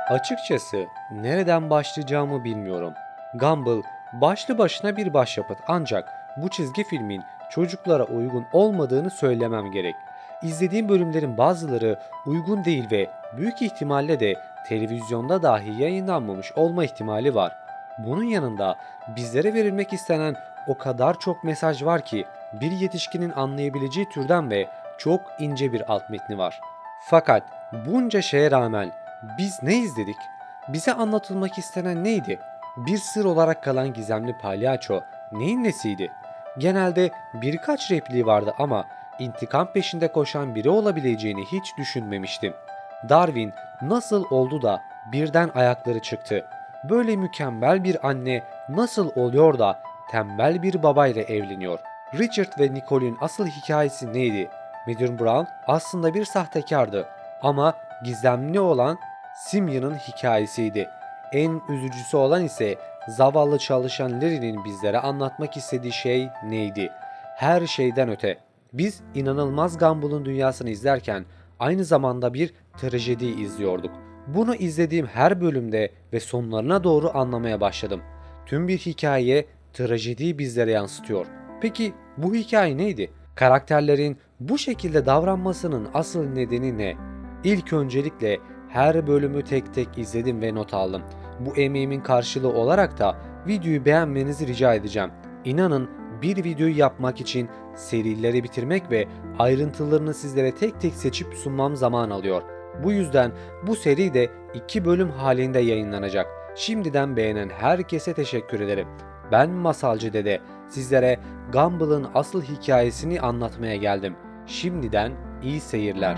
Açıkçası nereden başlayacağımı bilmiyorum. Gumball başlı başına bir başyapıt ancak bu çizgi filmin çocuklara uygun olmadığını söylemem gerek. İzlediğim bölümlerin bazıları uygun değil ve büyük ihtimalle de televizyonda dahi yayınlanmamış olma ihtimali var. Bunun yanında bizlere verilmek istenen o kadar çok mesaj var ki bir yetişkinin anlayabileceği türden ve çok ince bir alt metni var. Fakat bunca şeye rağmen biz ne izledik? Bize anlatılmak istenen neydi? Bir sır olarak kalan gizemli palyaço neyin nesiydi? Genelde birkaç repliği vardı ama intikam peşinde koşan biri olabileceğini hiç düşünmemiştim. Darwin nasıl oldu da birden ayakları çıktı? Böyle mükemmel bir anne nasıl oluyor da tembel bir babayla evleniyor? Richard ve Nicole'ün asıl hikayesi neydi? Müdür Brown aslında bir sahtekardı ama gizemli olan Simeon'ın hikayesiydi. En üzücüsü olan ise zavallı çalışan Larry'nin bizlere anlatmak istediği şey neydi? Her şeyden öte. Biz inanılmaz Gumball'ın dünyasını izlerken aynı zamanda bir trajedi izliyorduk. Bunu izlediğim her bölümde ve sonlarına doğru anlamaya başladım. Tüm bir hikaye trajediyi bizlere yansıtıyor. Peki bu hikaye neydi? Karakterlerin bu şekilde davranmasının asıl nedeni ne? İlk öncelikle her bölümü tek tek izledim ve not aldım. Bu emeğimin karşılığı olarak da videoyu beğenmenizi rica edeceğim. İnanın bir videoyu yapmak için serileri bitirmek ve ayrıntılarını sizlere tek tek seçip sunmam zaman alıyor. Bu yüzden bu seri de 2 bölüm halinde yayınlanacak. Şimdiden beğenen herkese teşekkür ederim. Ben Masalcı Dede. Sizlere Gumball'ın asıl hikayesini anlatmaya geldim. Şimdiden iyi seyirler.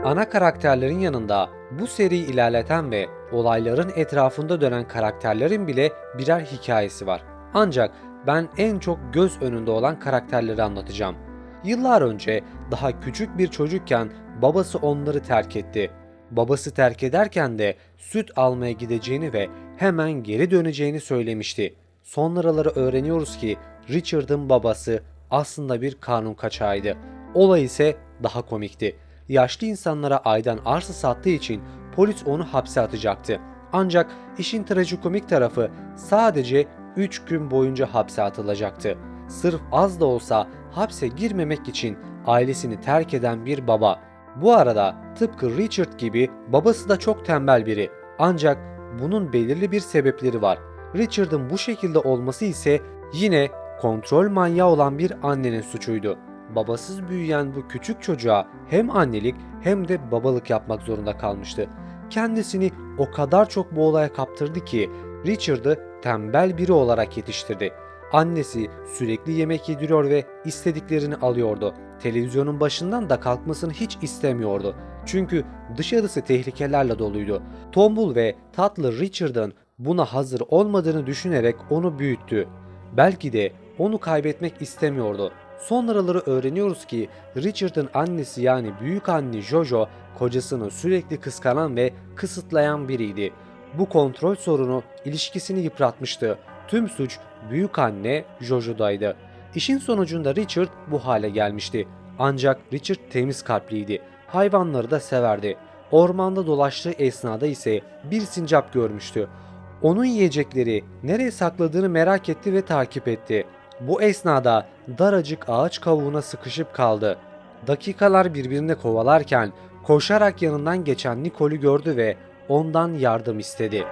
Ana karakterlerin yanında bu seriyi ilerleten ve olayların etrafında dönen karakterlerin bile birer hikayesi var. Ancak ben en çok göz önünde olan karakterleri anlatacağım. Yıllar önce daha küçük bir çocukken babası onları terk etti. Babası terk ederken de süt almaya gideceğini ve hemen geri döneceğini söylemişti. Sonraları öğreniyoruz ki Richard'ın babası aslında bir kanun kaçağıydı. Olay ise daha komikti. Yaşlı insanlara aydan arsa sattığı için polis onu hapse atacaktı. Ancak işin trajikomik tarafı sadece 3 gün boyunca hapse atılacaktı. Sırf az da olsa hapse girmemek için ailesini terk eden bir baba. Bu arada tıpkı Richard gibi babası da çok tembel biri. Ancak bunun belirli bir sebepleri var. Richard'ın bu şekilde olması ise yine kontrol manyağı olan bir annenin suçuydu. Babasız büyüyen bu küçük çocuğa hem annelik hem de babalık yapmak zorunda kalmıştı. Kendisini o kadar çok bu olaya kaptırdı ki Richard'ı tembel biri olarak yetiştirdi. Annesi sürekli yemek yediriyor ve istediklerini alıyordu. Televizyonun başından da kalkmasını hiç istemiyordu. Çünkü dışarısı tehlikelerle doluydu. Tombul ve tatlı Richard'ın buna hazır olmadığını düşünerek onu büyüttü. Belki de onu kaybetmek istemiyordu. Sonraları öğreniyoruz ki Richard'ın annesi yani büyük anne Jojo kocasını sürekli kıskanan ve kısıtlayan biriydi. Bu kontrol sorunu ilişkisini yıpratmıştı. Tüm suç büyük anne Jojo'daydı. İşin sonucunda Richard bu hale gelmişti. Ancak Richard temiz kalpliydi. Hayvanları da severdi. Ormanda dolaştığı esnada ise bir sincap görmüştü. Onun yiyecekleri nereye sakladığını merak etti ve takip etti. Bu esnada daracık ağaç kavuğuna sıkışıp kaldı. Dakikalar birbirini kovalarken koşarak yanından geçen Nicole'ü gördü ve ondan yardım istedi.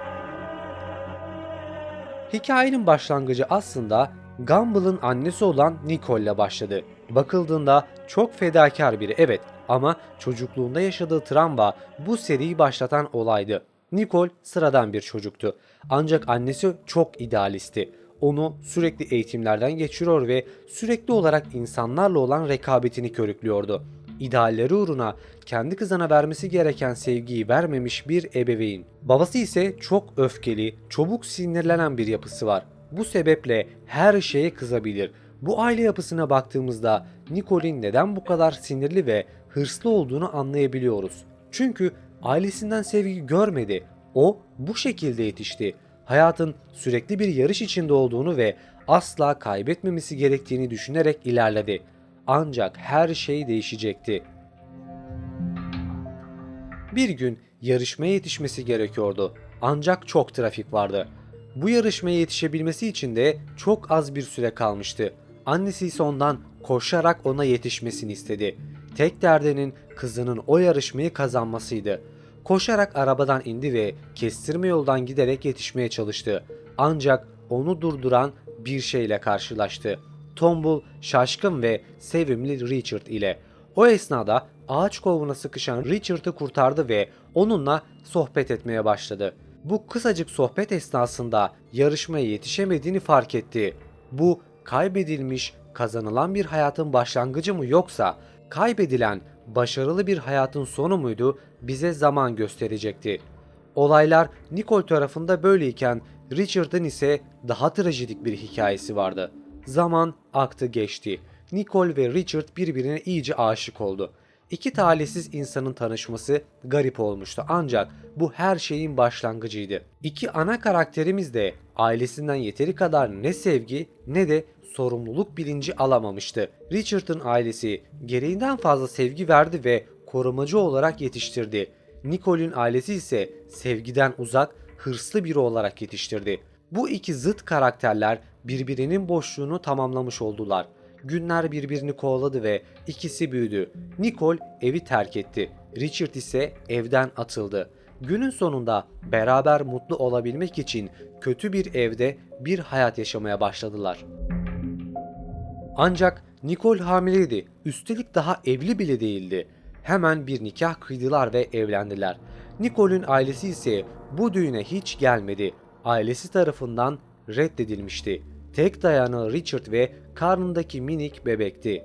Hikayenin başlangıcı aslında Gumball'ın annesi olan Nicole ile başladı. Bakıldığında çok fedakar biri, evet, ama çocukluğunda yaşadığı travma bu seriyi başlatan olaydı. Nicole sıradan bir çocuktu. Ancak annesi çok idealistti. Onu sürekli eğitimlerden geçiriyor ve sürekli olarak insanlarla olan rekabetini körüklüyordu. İdealleri uğruna kendi kızına vermesi gereken sevgiyi vermemiş bir ebeveyn. Babası ise çok öfkeli, çabuk sinirlenen bir yapısı var. Bu sebeple her şeye kızabilir. Bu aile yapısına baktığımızda Nicole'in neden bu kadar sinirli ve hırslı olduğunu anlayabiliyoruz. Çünkü ailesinden sevgi görmedi. O bu şekilde yetişti. Hayatın sürekli bir yarış içinde olduğunu ve asla kaybetmemesi gerektiğini düşünerek ilerledi. Ancak her şey değişecekti. Bir gün yarışmaya yetişmesi gerekiyordu. Ancak çok trafik vardı. Bu yarışmaya yetişebilmesi için de çok az bir süre kalmıştı. Annesi ise ondan koşarak ona yetişmesini istedi. Tek derdinin kızının o yarışmayı kazanmasıydı. Koşarak arabadan indi ve kestirme yoldan giderek yetişmeye çalıştı. Ancak onu durduran bir şeyle karşılaştı. Tombul, şaşkın ve sevimli Richard ile. O esnada ağaç kovuna sıkışan Richard'ı kurtardı ve onunla sohbet etmeye başladı. Bu kısacık sohbet esnasında yarışmaya yetişemediğini fark etti. Bu kaybedilmiş, kazanılan bir hayatın başlangıcı mı yoksa kaybedilen başarılı bir hayatın sonu muydu bize zaman gösterecekti. Olaylar Nicole tarafında böyleyken Richard'ın ise daha trajidik bir hikayesi vardı. Zaman aktı geçti. Nicole ve Richard birbirine iyice aşık oldu. İki talihsiz insanın tanışması garip olmuştu ancak bu her şeyin başlangıcıydı. İki ana karakterimiz de ailesinden yeteri kadar ne sevgi ne de sorumluluk bilinci alamamıştı. Richard'ın ailesi gereğinden fazla sevgi verdi ve korumacı olarak yetiştirdi. Nicole'in ailesi ise sevgiden uzak, hırslı biri olarak yetiştirdi. Bu iki zıt karakterler birbirinin boşluğunu tamamlamış oldular. Günler birbirini kovaladı ve ikisi büyüdü. Nicole evi terk etti. Richard ise evden atıldı. Günün sonunda beraber mutlu olabilmek için kötü bir evde bir hayat yaşamaya başladılar. Ancak Nicole hamileydi. Üstelik daha evli bile değildi. Hemen bir nikah kıydılar ve evlendiler. Nicole'ün ailesi ise bu düğüne hiç gelmedi. Ailesi tarafından reddedilmişti. Tek dayanağı Richard ve karnındaki minik bebekti.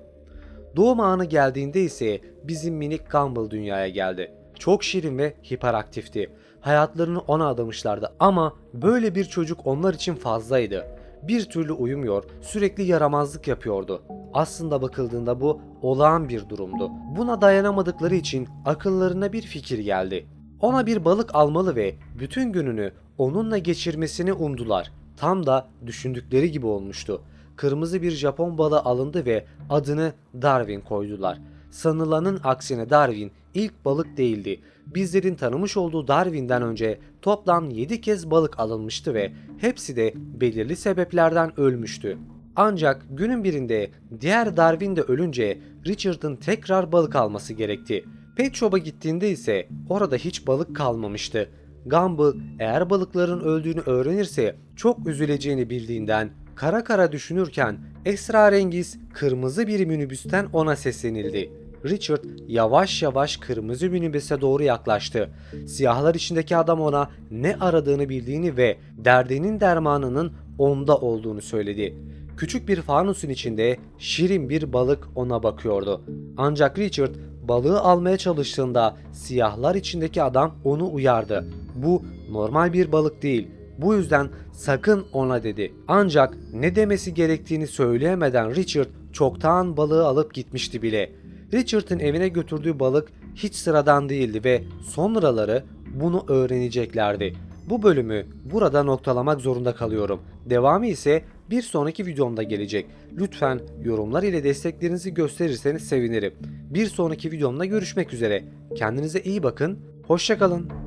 Doğum anı geldiğinde ise bizim minik Gumball dünyaya geldi. Çok şirin ve hiperaktifti. Hayatlarını ona adamışlardı ama böyle bir çocuk onlar için fazlaydı. Bir türlü uyumuyor, sürekli yaramazlık yapıyordu. Aslında bakıldığında bu olağan bir durumdu. Buna dayanamadıkları için akıllarına bir fikir geldi. Ona bir balık almalı ve bütün gününü onunla geçirmesini umdular. Tam da düşündükleri gibi olmuştu. Kırmızı bir Japon balığı alındı ve adını Darwin koydular. Sanılanın aksine Darwin ilk balık değildi. Bizlerin tanımış olduğu Darwin'den önce toplam 7 kez balık alınmıştı ve hepsi de belirli sebeplerden ölmüştü. Ancak günün birinde diğer Darwin de ölünce Richard'ın tekrar balık alması gerekti. Pet Shop'a gittiğinde ise orada hiç balık kalmamıştı. Gumball eğer balıkların öldüğünü öğrenirse çok üzüleceğini bildiğinden kara kara düşünürken esrarengiz kırmızı bir minibüsten ona seslenildi. Richard yavaş yavaş kırmızı minibüse doğru yaklaştı. Siyahlar içindeki adam ona ne aradığını bildiğini ve derdinin dermanının onda olduğunu söyledi. Küçük bir fanusun içinde şirin bir balık ona bakıyordu. Ancak Richard balığı almaya çalıştığında siyahlar içindeki adam onu uyardı. Bu normal bir balık değil. Bu yüzden sakın ona dedi. Ancak ne demesi gerektiğini söyleyemeden Richard çoktan balığı alıp gitmişti bile. Richard'ın evine götürdüğü balık hiç sıradan değildi ve sonraları bunu öğreneceklerdi. Bu bölümü burada noktalamak zorunda kalıyorum. Devamı ise bir sonraki videomda gelecek. Lütfen yorumlar ile desteklerinizi gösterirseniz sevinirim. Bir sonraki videomda görüşmek üzere. Kendinize iyi bakın. Hoşça kalın.